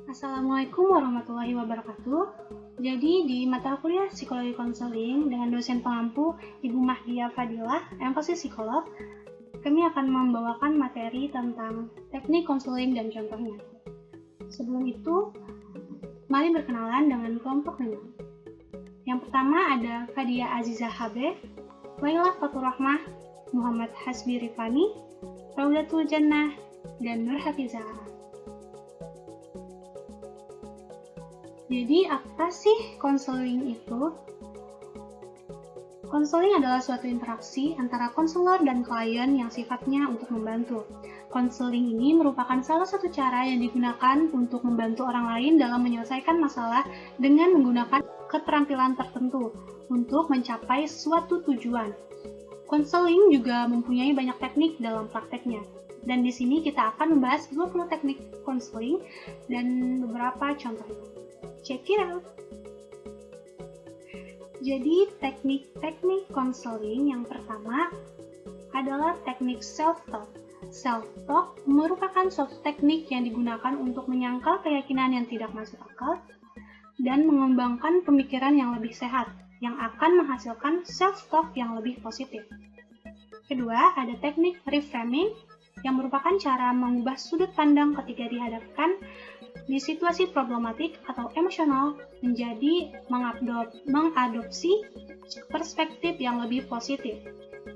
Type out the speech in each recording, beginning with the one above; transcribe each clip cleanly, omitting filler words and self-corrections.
Assalamualaikum warahmatullahi wabarakatuh. Jadi di mata kuliah Psikologi Konseling dengan dosen pengampu Ibu Mahdia Fadilah, MPhil Psikolog, kami akan membawakan materi tentang teknik konseling dan contohnya. Sebelum itu, mari berkenalan dengan kelompok 5. Yang pertama ada Fadia Azizah Habe, Laila Fatur Rahmah, Muhammad Hasbi Rifani, Raudatul Jannah, dan Nur Hafizah. Jadi, apa sih konseling itu? Konseling adalah suatu interaksi antara konselor dan klien yang sifatnya untuk membantu. Konseling ini merupakan salah satu cara yang digunakan untuk membantu orang lain dalam menyelesaikan masalah dengan menggunakan keterampilan tertentu untuk mencapai suatu tujuan. Konseling juga mempunyai banyak teknik dalam prakteknya. Dan di sini kita akan membahas 20 teknik konseling dan beberapa contohnya. Check it out. Jadi teknik konseling yang pertama adalah teknik self-talk. Self-talk merupakan suatu teknik yang digunakan untuk menyangkal keyakinan yang tidak masuk akal dan mengembangkan pemikiran yang lebih sehat, yang akan menghasilkan self-talk yang lebih positif. Kedua, ada teknik reframing yang merupakan cara mengubah sudut pandang ketika dihadapkan di situasi problematik atau emosional menjadi mengadopsi perspektif yang lebih positif.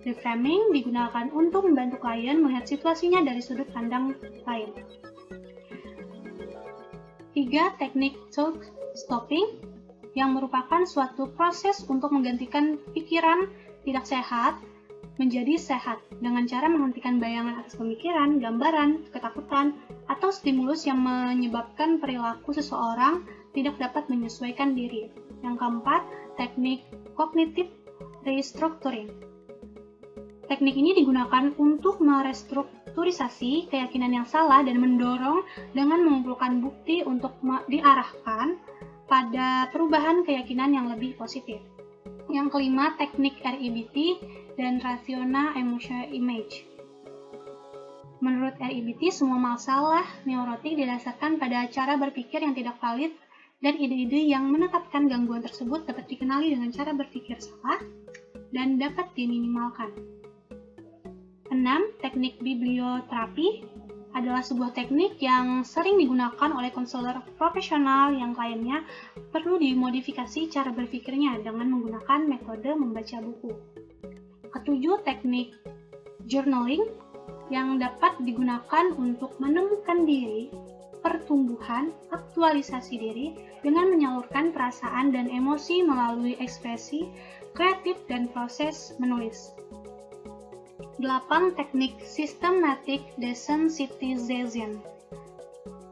Reframing digunakan untuk membantu klien melihat situasinya dari sudut pandang lain. 3. Teknik thought stopping yang merupakan suatu proses untuk menggantikan pikiran tidak sehat menjadi sehat dengan cara menghentikan bayangan atas pemikiran, gambaran, ketakutan, atau stimulus yang menyebabkan perilaku seseorang tidak dapat menyesuaikan diri. Yang keempat, teknik cognitive restructuring. Teknik ini digunakan untuk merestrukturisasi keyakinan yang salah dan mendorong dengan mengumpulkan bukti untuk diarahkan pada perubahan keyakinan yang lebih positif. Yang kelima, teknik REBT dan Rational Emotional Image. Menurut REBT, semua masalah neurotik didasarkan pada cara berpikir yang tidak valid dan ide-ide yang menetapkan gangguan tersebut dapat dikenali dengan cara berpikir salah dan dapat diminimalkan. 6. Teknik biblioterapi adalah sebuah teknik yang sering digunakan oleh konselor profesional yang kliennya perlu dimodifikasi cara berpikirnya dengan menggunakan metode membaca buku. Ketujuh, teknik journaling yang dapat digunakan untuk menemukan diri, pertumbuhan, aktualisasi diri dengan menyalurkan perasaan dan emosi melalui ekspresi kreatif dan proses menulis. 8. Teknik systematic desensitization.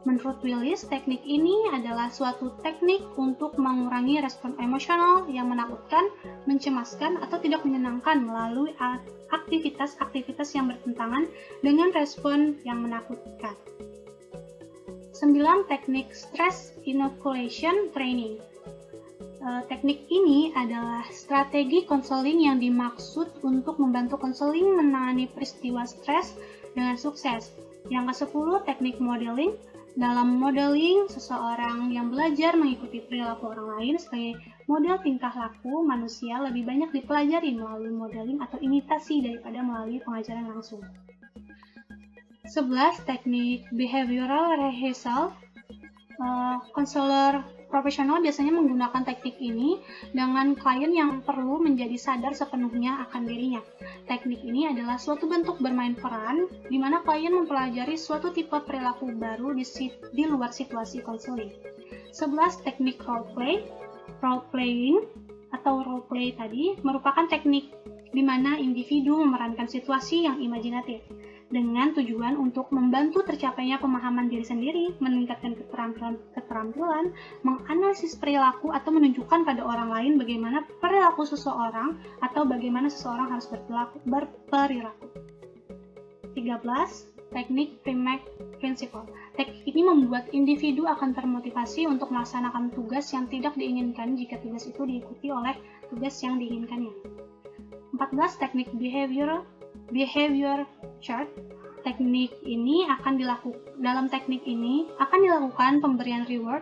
Menurut Willis, teknik ini adalah suatu teknik untuk mengurangi respon emosional yang menakutkan, mencemaskan, atau tidak menyenangkan melalui aktivitas-aktivitas yang bertentangan dengan respon yang menakutkan. 9. Teknik stress inoculation training. Teknik ini adalah strategi konseling yang dimaksud untuk membantu konseling menangani peristiwa stres dengan sukses. Yang ke-10, teknik modeling. Dalam modeling, seseorang yang belajar mengikuti perilaku orang lain sebagai model tingkah laku manusia lebih banyak dipelajari melalui modeling atau imitasi daripada melalui pengajaran langsung. 11. Teknik behavioral rehearsal. Konselor profesional biasanya menggunakan teknik ini dengan klien yang perlu menjadi sadar sepenuhnya akan dirinya. Teknik ini adalah suatu bentuk bermain peran di mana klien mempelajari suatu tipe perilaku baru di luar situasi konseling. 11. Teknik roleplay. Roleplaying atau roleplay tadi merupakan teknik di mana individu memerankan situasi yang imajinatif dengan tujuan untuk membantu tercapainya pemahaman diri sendiri, meningkatkan keterampilan, menganalisis perilaku atau menunjukkan pada orang lain bagaimana perilaku seseorang atau bagaimana seseorang harus berperilaku. 13. Teknik Primack Principle. Teknik ini membuat individu akan termotivasi untuk melaksanakan tugas yang tidak diinginkan jika tugas itu diikuti oleh tugas yang diinginkannya. 14. Teknik behavior chart. Dalam teknik ini akan dilakukan pemberian reward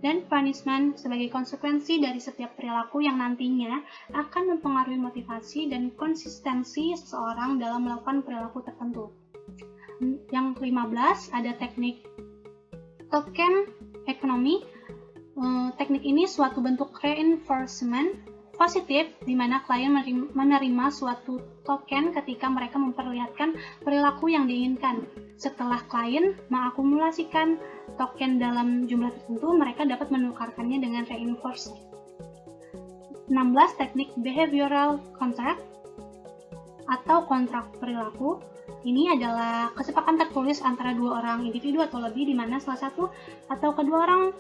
dan punishment sebagai konsekuensi dari setiap perilaku yang nantinya akan mempengaruhi motivasi dan konsistensi seseorang dalam melakukan perilaku tertentu. Yang ke-15 ada teknik token economy. Teknik ini suatu bentuk reinforcement positif di mana klien menerima suatu token ketika mereka memperlihatkan perilaku yang diinginkan. Setelah klien mengakumulasikan token dalam jumlah tertentu, mereka dapat menukarkannya dengan reinforcement. 16. Teknik behavioral contract atau kontrak perilaku. Ini adalah kesepakatan tertulis antara dua orang individu atau lebih di mana salah satu atau kedua orang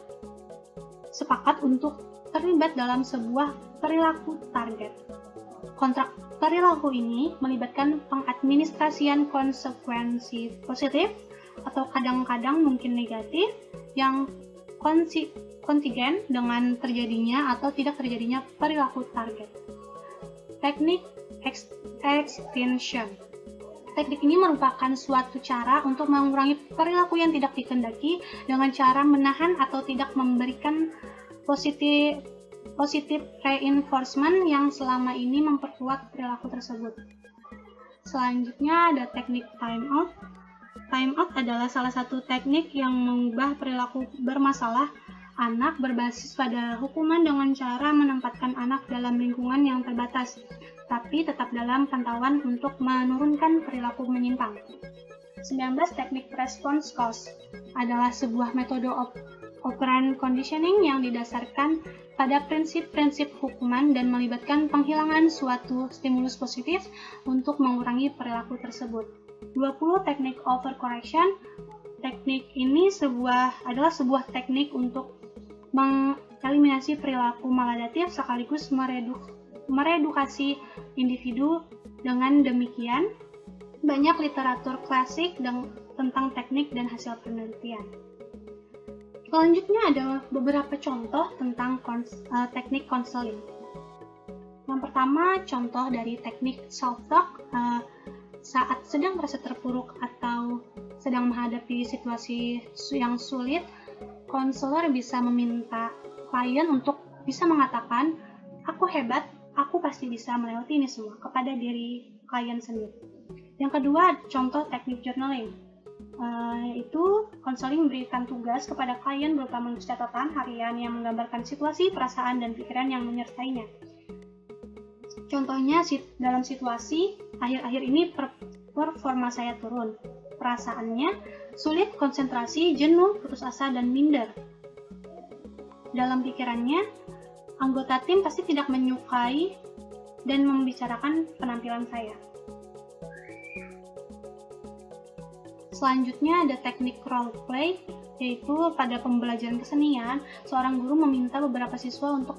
sepakat untuk terlibat dalam sebuah perilaku target. Kontrak perilaku ini melibatkan pengadministrasian konsekuensi positif atau kadang-kadang mungkin negatif yang kontingen dengan terjadinya atau tidak terjadinya perilaku target. Teknik extinction. Teknik ini merupakan suatu cara untuk mengurangi perilaku yang tidak dikehendaki dengan cara menahan atau tidak memberikan positif reinforcement yang selama ini memperkuat perilaku tersebut. Selanjutnya ada teknik time out. Time out adalah salah satu teknik yang mengubah perilaku bermasalah anak berbasis pada hukuman dengan cara menempatkan anak dalam lingkungan yang terbatas, tapi tetap dalam pantauan untuk menurunkan perilaku menyimpang. 19. Teknik response cost adalah sebuah metode operant conditioning yang didasarkan pada prinsip-prinsip hukuman dan melibatkan penghilangan suatu stimulus positif untuk mengurangi perilaku tersebut. 20. Teknik overcorrection. Teknik ini adalah sebuah teknik untuk mengeliminasi perilaku maladaptif sekaligus meredukasi individu. Dengan demikian, banyak literatur klasik tentang teknik dan hasil penelitian. Selanjutnya ada beberapa contoh tentang teknik konseling. Yang pertama, contoh dari teknik self-talk. Saat sedang merasa terpuruk atau sedang menghadapi situasi yang sulit, konselor bisa meminta klien untuk bisa mengatakan, "Aku hebat, aku pasti bisa melewati ini semua," kepada diri klien sendiri. Yang kedua, contoh teknik journaling. Yaitu konseling memberikan tugas kepada klien berupa menulis catatan harian yang menggambarkan situasi, perasaan, dan pikiran yang menyertainya. Contohnya, dalam situasi akhir-akhir ini performa saya turun. Perasaannya sulit konsentrasi, jenuh, putus asa, dan minder. Dalam pikirannya, anggota tim pasti tidak menyukai dan membicarakan penampilan saya. Selanjutnya ada teknik role play, yaitu pada pembelajaran kesenian, seorang guru meminta beberapa siswa untuk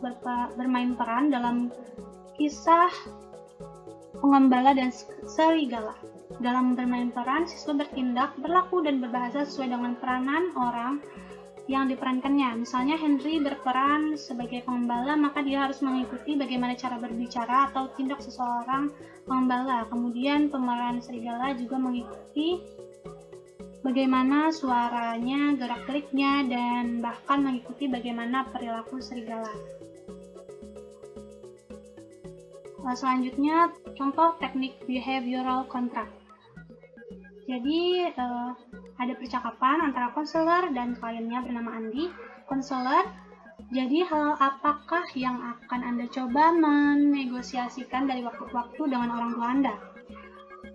bermain peran dalam kisah pengembala dan serigala. Dalam bermain peran, siswa bertindak, berlaku, dan berbahasa sesuai dengan peranan orang yang diperankannya. Misalnya Henry berperan sebagai pengembala, maka dia harus mengikuti bagaimana cara berbicara atau tindak seseorang pengembala. Kemudian pemeran serigala juga mengikuti bagaimana suaranya, gerak-geriknya, dan bahkan mengikuti bagaimana perilaku serigala. Selanjutnya, contoh teknik behavioral contract. Jadi, ada percakapan antara konselor dan kliennya bernama Andi. Konselor, jadi hal apakah yang akan Anda coba menegosiasikan dari waktu ke waktu dengan orang tua Anda?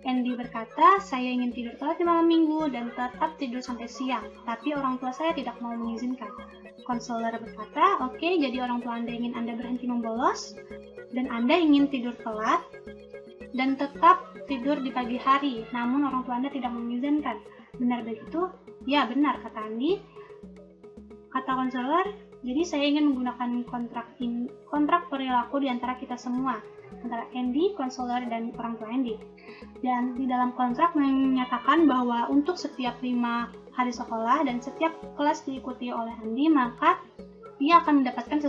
Andy berkata, "Saya ingin tidur telat di malam minggu dan tetap tidur sampai siang, tapi orang tua saya tidak mau mengizinkan." Konselor berkata, "Oke, jadi orang tua Anda ingin Anda berhenti membolos, dan Anda ingin tidur telat dan tetap tidur di pagi hari, namun orang tua Anda tidak mengizinkan. Benar begitu?" "Ya, benar," kata Andy. Kata konselor, "Jadi saya ingin menggunakan kontrak perilaku di antara kita semua, antara Andy, konselor, dan orang tua Andy. Dan di dalam kontrak menyatakan bahwa untuk setiap 5 hari sekolah dan setiap kelas diikuti oleh Andy, maka dia akan mendapatkan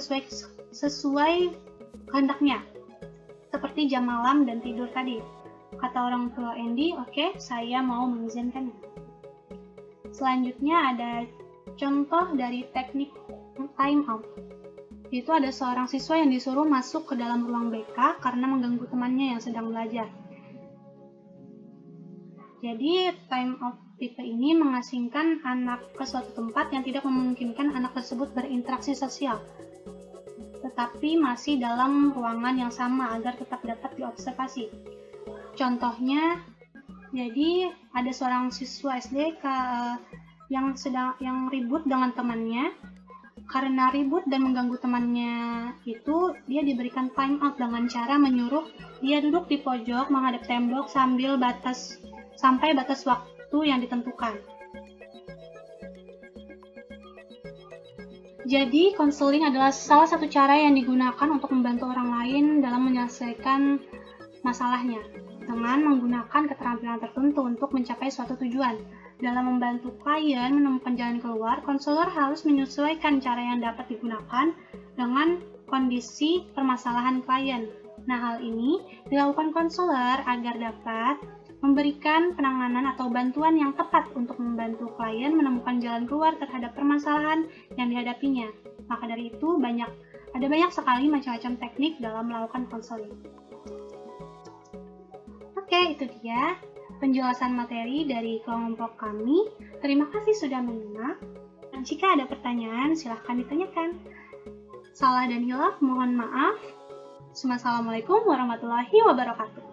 sesuai kehendaknya, seperti jam malam dan tidur tadi. Kata orang tua Andy, "Oke, saya mau mengizinkannya." Selanjutnya ada contoh dari teknik time out. Itu ada seorang siswa yang disuruh masuk ke dalam ruang BK karena mengganggu temannya yang sedang belajar. Jadi, time out tipe ini mengasingkan anak ke suatu tempat yang tidak memungkinkan anak tersebut berinteraksi sosial, tetapi masih dalam ruangan yang sama agar tetap dapat diobservasi. Contohnya, jadi ada seorang siswa SD yang ribut dengan temannya. Karena ribut dan mengganggu temannya itu, dia diberikan time out dengan cara menyuruh dia duduk di pojok menghadap tembok sampai batas waktu yang ditentukan. Jadi, konseling adalah salah satu cara yang digunakan untuk membantu orang lain dalam menyelesaikan masalahnya dengan menggunakan keterampilan tertentu untuk mencapai suatu tujuan. Dalam membantu klien menemukan jalan keluar, konselor harus menyesuaikan cara yang dapat digunakan dengan kondisi permasalahan klien. Nah, hal ini dilakukan konselor agar dapat memberikan penanganan atau bantuan yang tepat untuk membantu klien menemukan jalan keluar terhadap permasalahan yang dihadapinya. Maka dari itu, ada banyak sekali macam-macam teknik dalam melakukan konseling. Oke, itu dia penjelasan materi dari kelompok kami. Terima kasih sudah menyimak. Dan jika ada pertanyaan, silahkan ditanyakan. Salah dan hilaf, mohon maaf. Wassalamualaikum warahmatullahi wabarakatuh.